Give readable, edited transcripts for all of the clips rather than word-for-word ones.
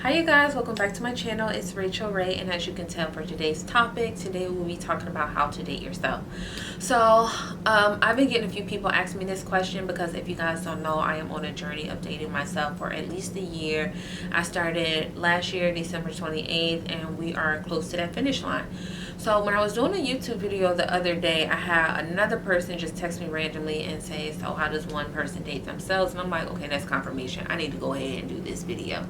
Hi you guys, welcome back to my channel. It's Raee, and as you can tell for today's topic, today we'll be talking about how to date yourself. So I've been getting a few people asking me this question because if you guys don't know, I am on a journey of dating myself for at least a year. I started last year, December 28th, and we are close to that finish line. So when I was doing a YouTube video the other day, I had another person just text me randomly and say, so how does one person date themselves? And I'm like, okay, that's confirmation. I need to go ahead and do this video.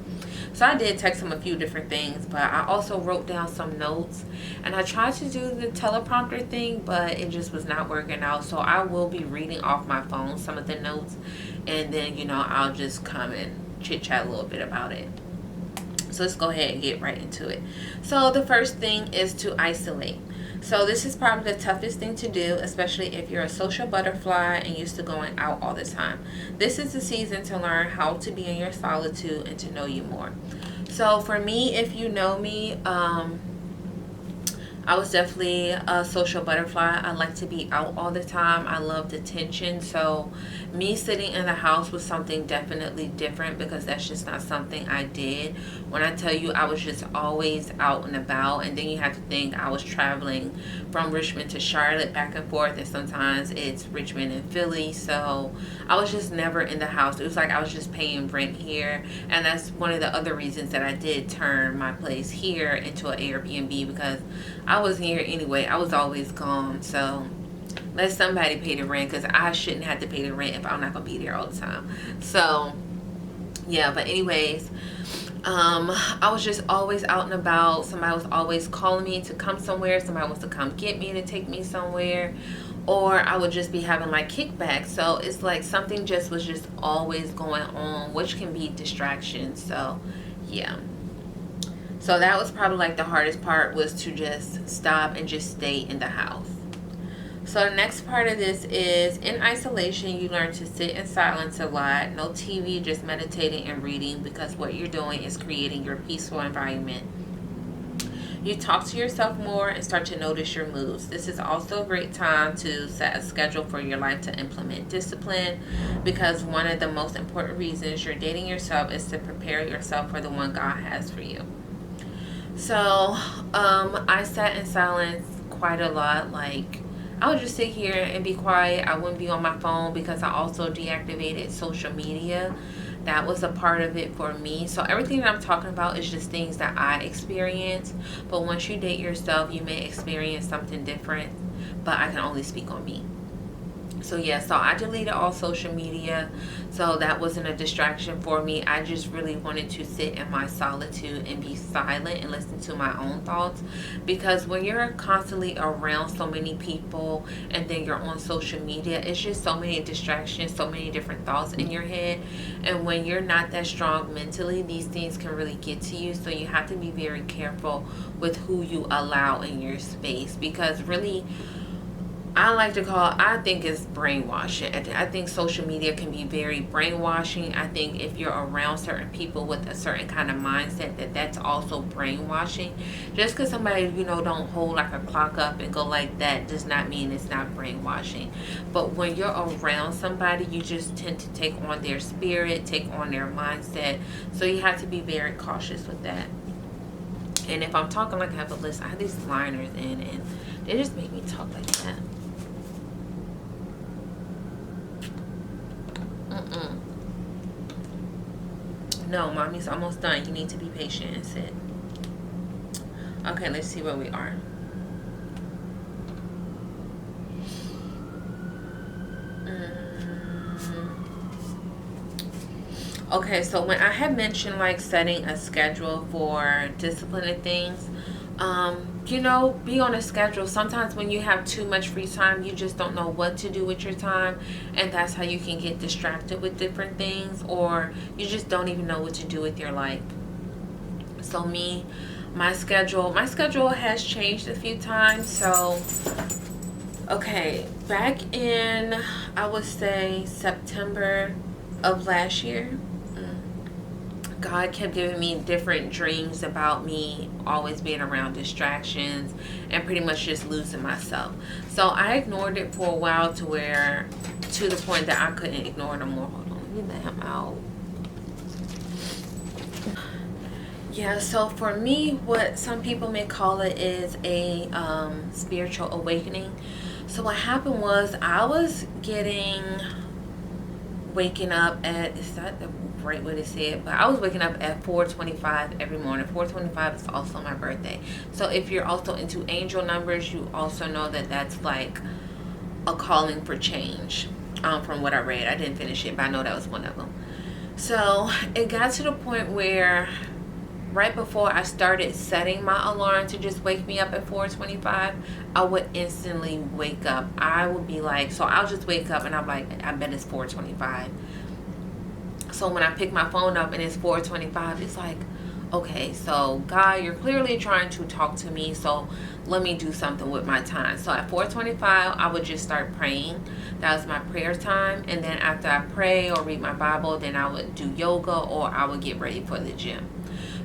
So I did text him a few different things, but I also wrote down some notes. And I tried to do the teleprompter thing, but it just was not working out. So I will be reading off my phone some of the notes. And then, I'll just come and chit chat a little bit about it. So let's go ahead and get right into it. So the first thing is to isolate. So this is probably the toughest thing to do, especially if you're a social butterfly and used to going out all the time. This is the season to learn how to be in your solitude and to know you more. So for me, if you know me, I was definitely a social butterfly. I like to be out all the time. I loved attention. So me sitting in the house was something definitely different because that's just not something I did. When I tell you I was just always out and about, and then you have to think I was traveling from Richmond to Charlotte back and forth, and sometimes it's Richmond and Philly. So I was just never in the house. It was like I was just paying rent here, and that's one of the other reasons that I did turn my place here into an Airbnb, because I wasn't here anyway. I was always gone. So let somebody pay the rent, because I shouldn't have to pay the rent if I'm not gonna be there all the time. So yeah, but anyways, I was just always out and about. Somebody was always calling me to come somewhere. Somebody wants to come get me to take me somewhere, or I would just be having like kickbacks. So it's like something just was just always going on, which can be distractions. So yeah. So that was probably like the hardest part, was to just stop and just stay in the house. So the next part of this is, in isolation, you learn to sit in silence a lot. No TV, just meditating and reading, because what you're doing is creating your peaceful environment. You talk to yourself more and start to notice your moods. This is also a great time to set a schedule for your life to implement discipline, because one of the most important reasons you're dating yourself is to prepare yourself for the one God has for you. So I sat in silence quite a lot. Like, I would just sit here and be quiet. I wouldn't be on my phone, because I also deactivated social media. That was a part of it for me. So everything that I'm talking about is just things that I experienced. But once you date yourself, you may experience something different. But I can only speak on me. So yeah, so I deleted all social media, so that wasn't a distraction for me. I just really wanted to sit in my solitude and be silent and listen to my own thoughts, because when you're constantly around so many people and then you're on social media, it's just so many distractions, so many different thoughts in your head, and when you're not that strong mentally, these things can really get to you. So you have to be very careful with who you allow in your space, because really, I think it's brainwashing. I think social media can be very brainwashing. I think if you're around certain people with a certain kind of mindset, that's also brainwashing. Just because somebody, don't hold like a clock up and go like that, does not mean it's not brainwashing. But when you're around somebody, you just tend to take on their spirit, take on their mindset. So you have to be very cautious with that. And if I'm talking like I have a list, I have these liners in, and they just make me talk like that. No, mommy's almost done. You need to be patient and sit. Okay, let's see where we are. Okay, so when I had mentioned like setting a schedule for disciplining things, be on a schedule. Sometimes when you have too much free time, you just don't know what to do with your time, and that's how you can get distracted with different things, or you just don't even know what to do with your life. So my schedule has changed a few times. So okay, back in, I would say, September of last year, God kept giving me different dreams about me always being around distractions and pretty much just losing myself. So I ignored it for a while, to the point that I couldn't ignore it no more. Hold on, let me let him out. Yeah, so for me, what some people may call it is a spiritual awakening. So what happened was I was waking up at, is that the right way to say it? But I was waking up at 4:25 every morning. 4:25 is also my birthday. So if you're also into angel numbers, you also know that that's like a calling for change. From what I read, I didn't finish it, but I know that was one of them. So it got to the point where right before I started setting my alarm to just wake me up at 4:25, I would instantly wake up. I would be like, so I'll just wake up and I'm like, I bet it's 4:25. So when I pick my phone up and it's 4:25, it's like, okay, so God, you're clearly trying to talk to me, so let me do something with my time. So at 4:25, I would just start praying. That was my prayer time. And then after I pray or read my Bible, then I would do yoga or I would get ready for the gym.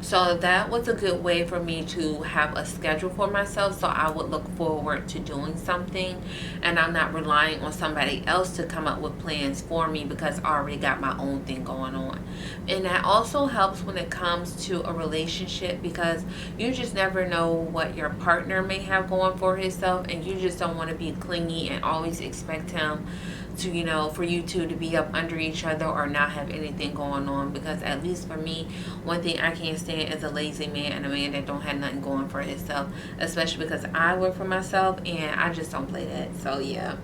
So that was a good way for me to have a schedule for myself, so I would look forward to doing something and I'm not relying on somebody else to come up with plans for me because I already got my own thing going on. And that also helps when it comes to a relationship, because you just never know what your partner may have going for himself, and you just don't want to be clingy and always expect him to, for you two to be up under each other or not have anything going on. Because at least for me, one thing I can't stand is a lazy man and a man that don't have nothing going for himself, especially because I work for myself and I just don't play that. So yeah.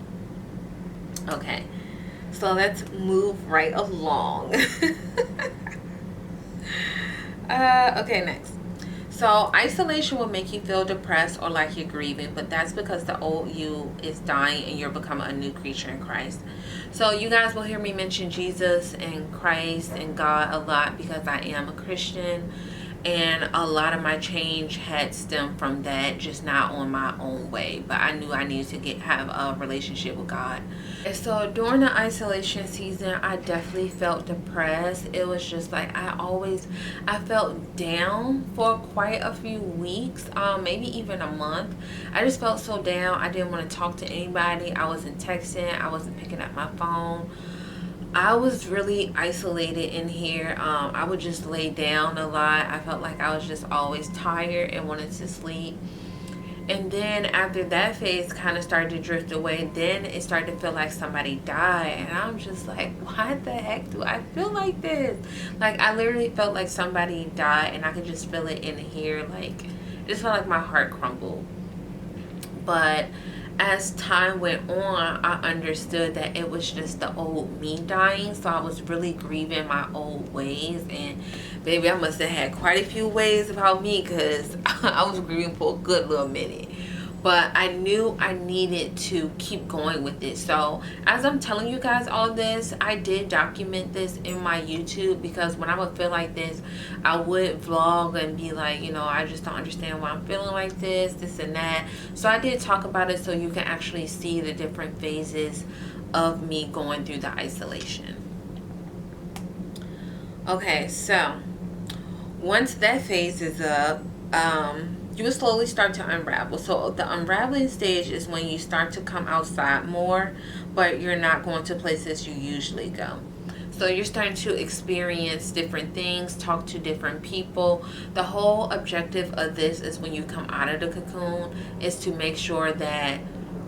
Okay, so let's move right along. Okay, next. So isolation will make you feel depressed or like you're grieving, but that's because the old you is dying and you're becoming a new creature in Christ. So you guys will hear me mention Jesus and Christ and God a lot because I am a Christian, and a lot of my change had stemmed from that, just not on my own way. But I knew I needed to have a relationship with God. And so during the isolation season, I definitely felt depressed. It was just like I felt down for quite a few weeks, maybe even a month. I just felt so down. I didn't want to talk to anybody. I wasn't texting. I wasn't picking up my phone. I was really isolated in here. I would just lay down a lot. I felt like I was just always tired and wanted to sleep. And then after that phase kind of started to drift away, then it started to feel like somebody died. And I'm just like, why the heck do I feel like this? Like, I literally felt like somebody died and I could just feel it in here. Like, it just felt like my heart crumbled. But as time went on, I understood that it was just the old me dying. So I was really grieving my old ways. And baby, I must have had quite a few ways about me, because I was grieving for a good little minute. But I knew I needed to keep going with it. So as I'm telling you guys all this, I did document this in my YouTube, because when I would feel like this, I would vlog and be like, I just don't understand why I'm feeling like this and that. So I did talk about it so you can actually see the different phases of me going through the isolation. Okay, so once that phase is up, you will slowly start to unravel. So the unraveling stage is when you start to come outside more, but you're not going to places you usually go. So you're starting to experience different things, talk to different people. The whole objective of this is, when you come out of the cocoon, is to make sure that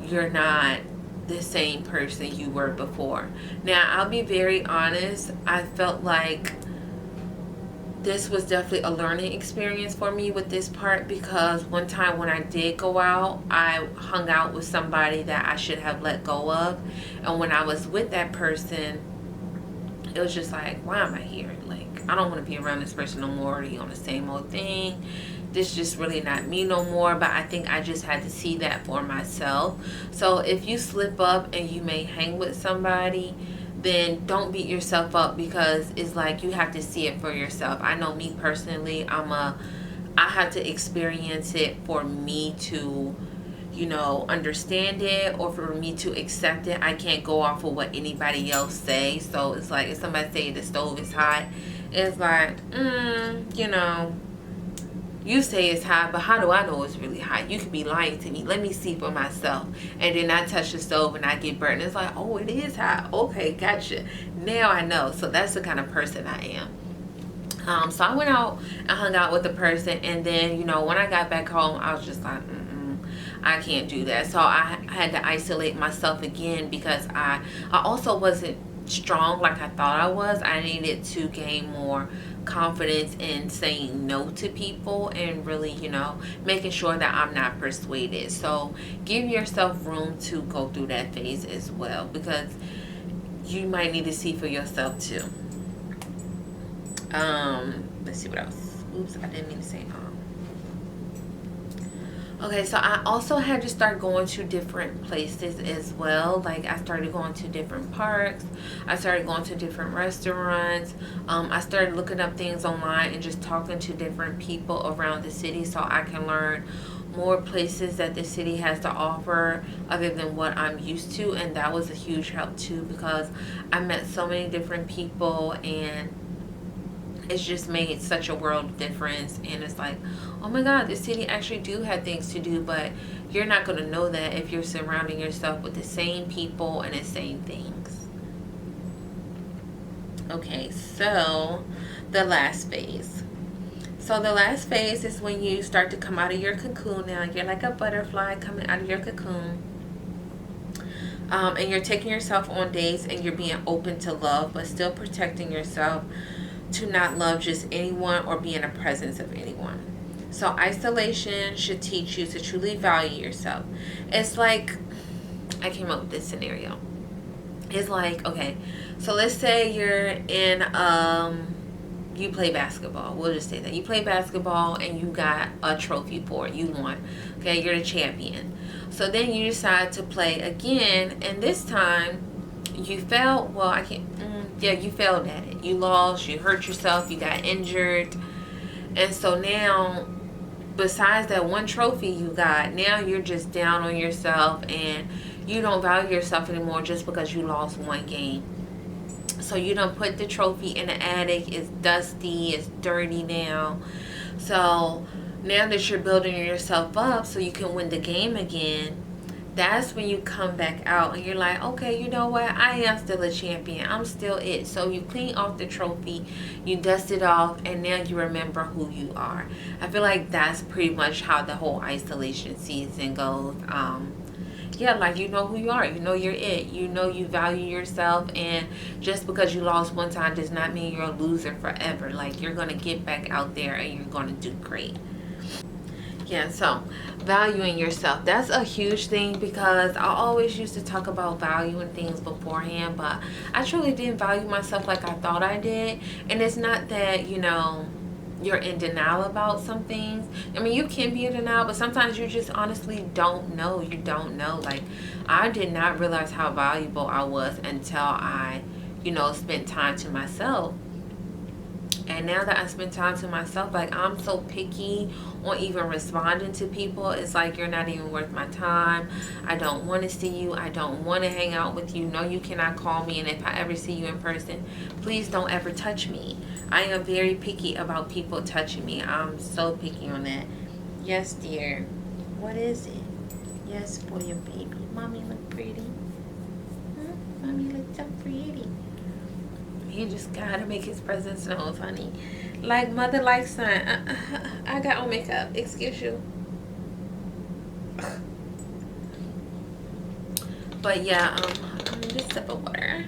you're not the same person you were before. Now, I'll be very honest. I felt like this was definitely a learning experience for me with this part, because one time when I did go out, I hung out with somebody that I should have let go of. And when I was with that person, it was just like, why am I here? Like, I don't want to be around this person no more. He on the same old thing. This just really not me no more. But I think I just had to see that for myself. So if you slip up and you may hang with somebody, then don't beat yourself up, because it's like you have to see it for yourself. I know me personally, I had to experience it for me to, understand it, or for me to accept it. I can't go off of what anybody else say. So it's like, if somebody say the stove is hot, it's like, you say it's hot, but how do I know it's really hot? You could be lying to me. Let me see for myself. And then I touch the stove and I get burnt. It's like, oh, it is hot. Okay, gotcha. Now I know. So that's the kind of person I am. So I went out and hung out with the person, and then, you know, when I got back home, I was just like, I can't do that. So I had to isolate myself again, because I also wasn't strong like I thought I was. I needed to gain more confidence in saying no to people, and really, you know, making sure that I'm not persuaded. So give yourself room to go through that phase as well, because you might need to see for yourself too. Let's see what else. Oops, I didn't mean to say Okay, so I also had to start going to different places as well. Like, I started going to different parks. I started going to different restaurants. I started looking up things online and just talking to different people around the city, so I can learn more places that the city has to offer other than what I'm used to. And that was a huge help too, because I met so many different people, and it's just made such a world of difference. And it's like, oh my god, this city actually do have things to do. But you're not going to know that if you're surrounding yourself with the same people and the same things. Okay, so the last phase. So the last phase is when you start to come out of your cocoon. Now you're like a butterfly coming out of your cocoon. And you're taking yourself on dates, and you're being open to love, but still protecting yourself to not love just anyone or be in the presence of anyone. So isolation should teach you to truly value yourself. It's like, I came up with this scenario. It's like, okay, so let's say you're in, you play basketball. We'll just say that. You play basketball and you got a trophy for it. You won. Okay, you're the champion. So then you decide to play again, and this time you failed. Well, I can't. Yeah, you failed at it. You lost. You hurt yourself. You got injured. And so now, besides that one trophy you got, now you're just down on yourself, and you don't value yourself anymore just because you lost one game. So you don't put the trophy in the attic. It's dusty. It's dirty now. So now that you're building yourself up so you can win the game again, that's when you come back out and you're like, okay, you know what? I am still a champion. I'm still it. So you clean off the trophy, you dust it off, and now you remember who you are. I feel like that's pretty much how the whole isolation season goes. Yeah, like, you know who you are. You know you're it. You know you value yourself, and just because you lost one time does not mean you're a loser forever. Like, you're going to get back out there and you're going to do great. Yeah, so valuing yourself, that's a huge thing, because I always used to talk about valuing things beforehand, but I truly didn't value myself like I thought I did. And it's not that, you know, you're in denial about some things. I mean, you can be in denial, but sometimes you just honestly don't know. You don't know. Like, I did not realize how valuable I was until I, you know, spent time to myself. And now that I spend time to myself, like, I'm so picky on even responding to people. It's like, you're not even worth my time. I don't want to see you. I don't want to hang out with you. No, you cannot call me. And if I ever see you in person, please don't ever touch me. I am very picky about people touching me. I'm so picky on that. Yes, dear. What is it? Yes, for your baby. Mommy look pretty. Huh? Mommy look so pretty. You just gotta make his presence known, honey. Like mother, like son. I got on makeup. Excuse you. But yeah, I need a sip of water.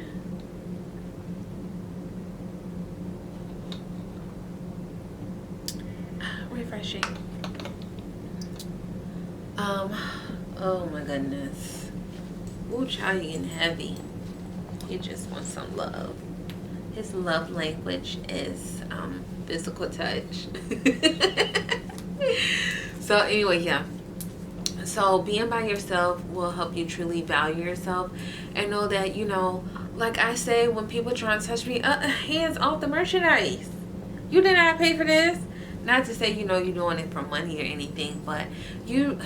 Refreshing. Oh my goodness. Ooh, child, you getting heavy. He just wants some love. His love language is physical touch. So anyway, yeah. So being by yourself will help you truly value yourself, and know that, you know, like I say, when people try to touch me, hands off the merchandise. You did not pay for this. Not to say, you know, you're doing it for money or anything, but you're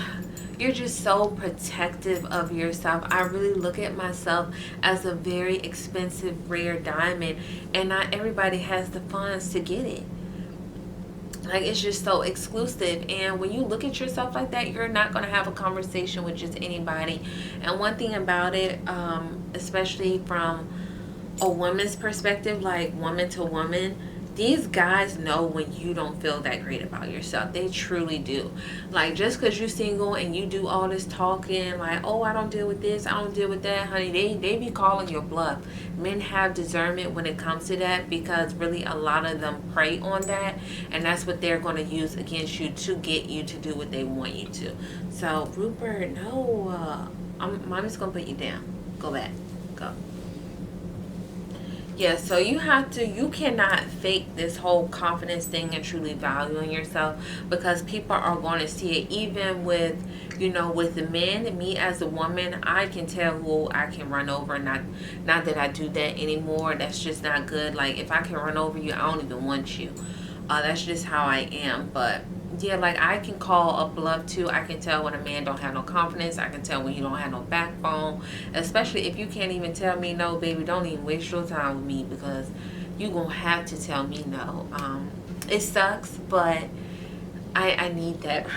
just so protective of yourself. I really look at myself as a very expensive, rare diamond, and not everybody has the funds to get it. Like, it's just so exclusive. And when you look at yourself like that, you're not going to have a conversation with just anybody. And one thing about it, especially from a woman's perspective, like woman to woman, these guys know when you don't feel that great about yourself. They truly do. Like, just because you're single and you do all this talking, like, oh, I don't deal with this, I don't deal with that, honey, they be calling your bluff. Men have discernment when it comes to that, because really a lot of them prey on that, and that's what they're going to use against you to get you to do what they want you to. So, Rupert, no, mommy's going to put you down. Go back. Go. Yeah, so you cannot fake this whole confidence thing and truly valuing yourself, because people are going to see it. Even with, with the men, me as a woman, I can tell who I can run over. Not that I do that anymore. That's just not good. Like, if I can run over you, I don't even want you. That's just how I am. But yeah, like, I can call a bluff too. I can tell when a man don't have no confidence. I can tell when you don't have no backbone. Especially if you can't even tell me no, baby, don't even waste your time with me, because you gonna have to tell me no. It sucks, but I need that.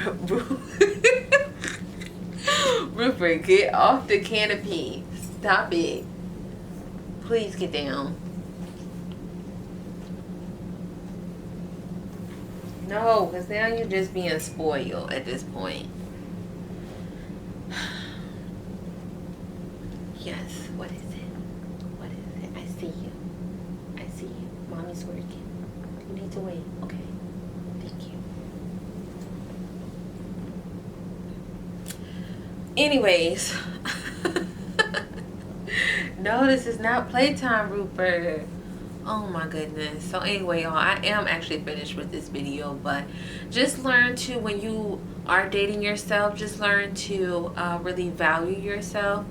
Rupert, get off the canopy. Stop it. Please get down. No, because now you're just being spoiled at this point. Yes, what is it? What is it? I see you. I see you. Mommy's working. You need to wait. Okay. Thank you. Anyways. No, this is not playtime, Rupert. Oh my goodness. So anyway, y'all, I am actually finished with this video, but just learn to, when you are dating yourself, just learn to really value yourself,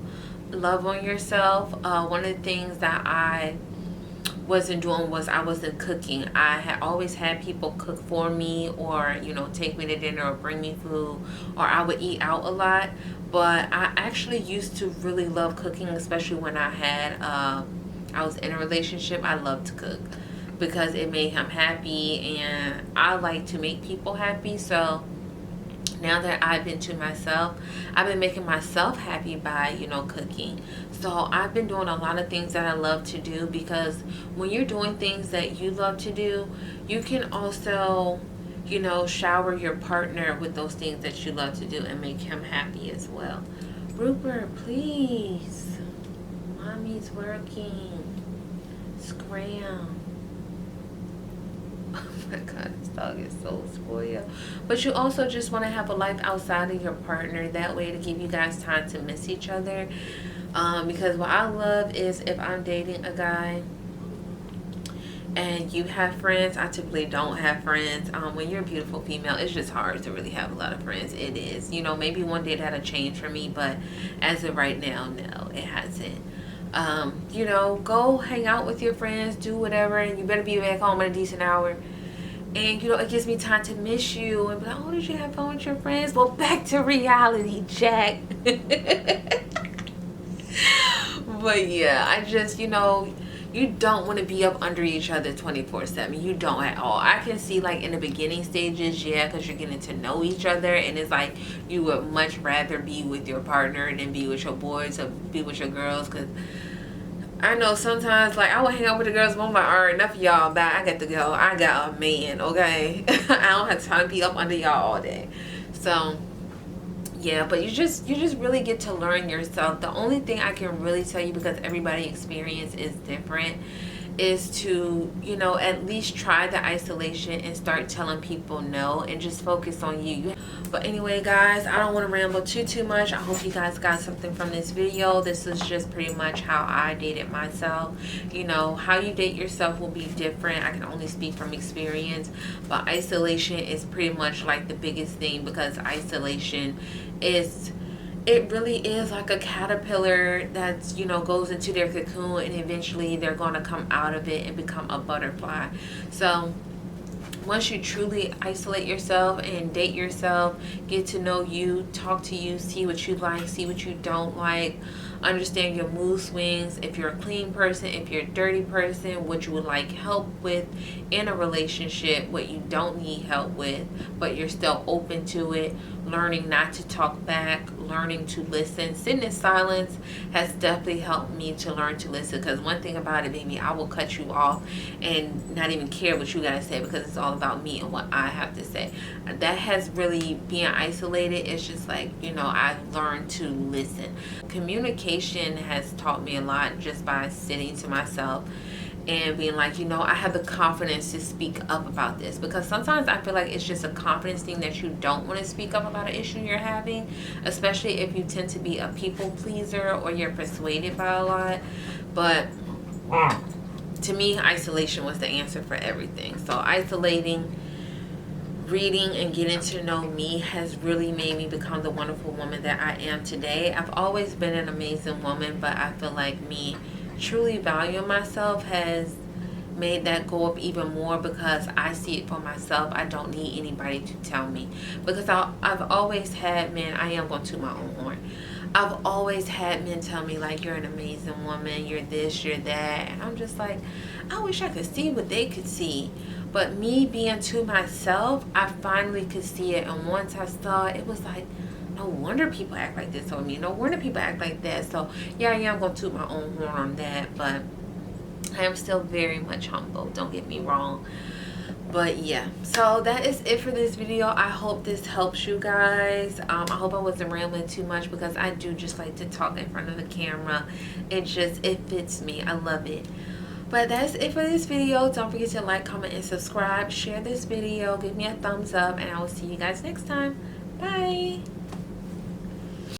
love on yourself. One of the things that I wasn't doing was I wasn't cooking. I had always had people cook for me, or take me to dinner or bring me food, or I would eat out a lot. But I actually used to really love cooking, especially when I was in a relationship. I loved to cook because it made him happy, and I like to make people happy. So now that I've been to myself, I've been making myself happy by, cooking. So I've been doing a lot of things that I love to do, because when you're doing things that you love to do, you can also, shower your partner with those things that you love to do and make him happy as well. Rupert, please. Mommy's working. Scram. Oh my God, this dog is so spoiled. But you also just want to have a life outside of your partner. That way, to give you guys time to miss each other. Because what I love is, if I'm dating a guy and you have friends, I typically don't have friends. When you're a beautiful female, it's just hard to really have a lot of friends. It is. Maybe one day that'll change for me, but as of right now, no, it hasn't. Go hang out with your friends, do whatever, and you better be back home at a decent hour. And it gives me time to miss you and be like, oh, did you have fun with your friends? Well, back to reality, Jack. But yeah, I just, you don't want to be up under each other 24/7. You don't at all. I can see, like, in the beginning stages, yeah, because you're getting to know each other, and it's like you would much rather be with your partner than be with your boys or be with your girls. Because I know sometimes, like, I would hang out with the girls, but I'm like, all right, enough of y'all, bye, I got to go. I got a man, okay? I don't have time to be up under y'all all day. So yeah, but you just really get to learn yourself. The only thing I can really tell you, because everybody's experience is different, is to, at least try the isolation and start telling people no, and just focus on you. But anyway, guys, I don't want to ramble too much. I hope you guys got something from this video. This is just pretty much how I dated myself. How you date yourself will be different. I can only speak from experience, but isolation is pretty much like the biggest thing, because isolation it really is like a caterpillar that's, goes into their cocoon, and eventually they're going to come out of it and become a butterfly. So once you truly isolate yourself and date yourself, get to know you, talk to you, see what you like, see what you don't like, understand your mood swings, if you're a clean person, if you're a dirty person, what you would like help with in a relationship, what you don't need help with, but you're still open to it, learning not to talk back, learning to listen. Sitting in silence has definitely helped me to learn to listen, because one thing about it, baby, I will cut you off and not even care what you gotta say, because it's all about me and what I have to say. That has really, being isolated, it's just like, you know, I've learned to listen. Communication has taught me a lot just by sitting to myself and being like, you know, I have the confidence to speak up about this, because sometimes I feel like it's just a confidence thing that you don't want to speak up about an issue you're having, especially if you tend to be a people pleaser or you're persuaded by a lot. But to me, isolation was the answer for everything. So isolating, reading, and getting to know me has really made me become the wonderful woman that I am today. I've always been an amazing woman, but I feel like me truly valuing myself has made that go up even more, because I see it for myself. I don't need anybody to tell me, because I've always had men, I am going to toot my own horn, I've always had men tell me like, you're an amazing woman, you're this, you're that, and I'm just like, I wish I could see what they could see. But me being to myself, I finally could see it, and once I saw it, it was like, no wonder people act like this on me, no wonder people act like that. So yeah, I am going to toot my own horn on that, but I am still very much humble, don't get me wrong. But yeah, so that is it for this video. I hope this helps you guys. I hope I wasn't rambling too much, because I do just like to talk in front of the camera. It fits me. I love it. But that's it for this video. Don't forget to like, comment, and subscribe. Share this video, give me a thumbs up, and I will see you guys next time. Bye.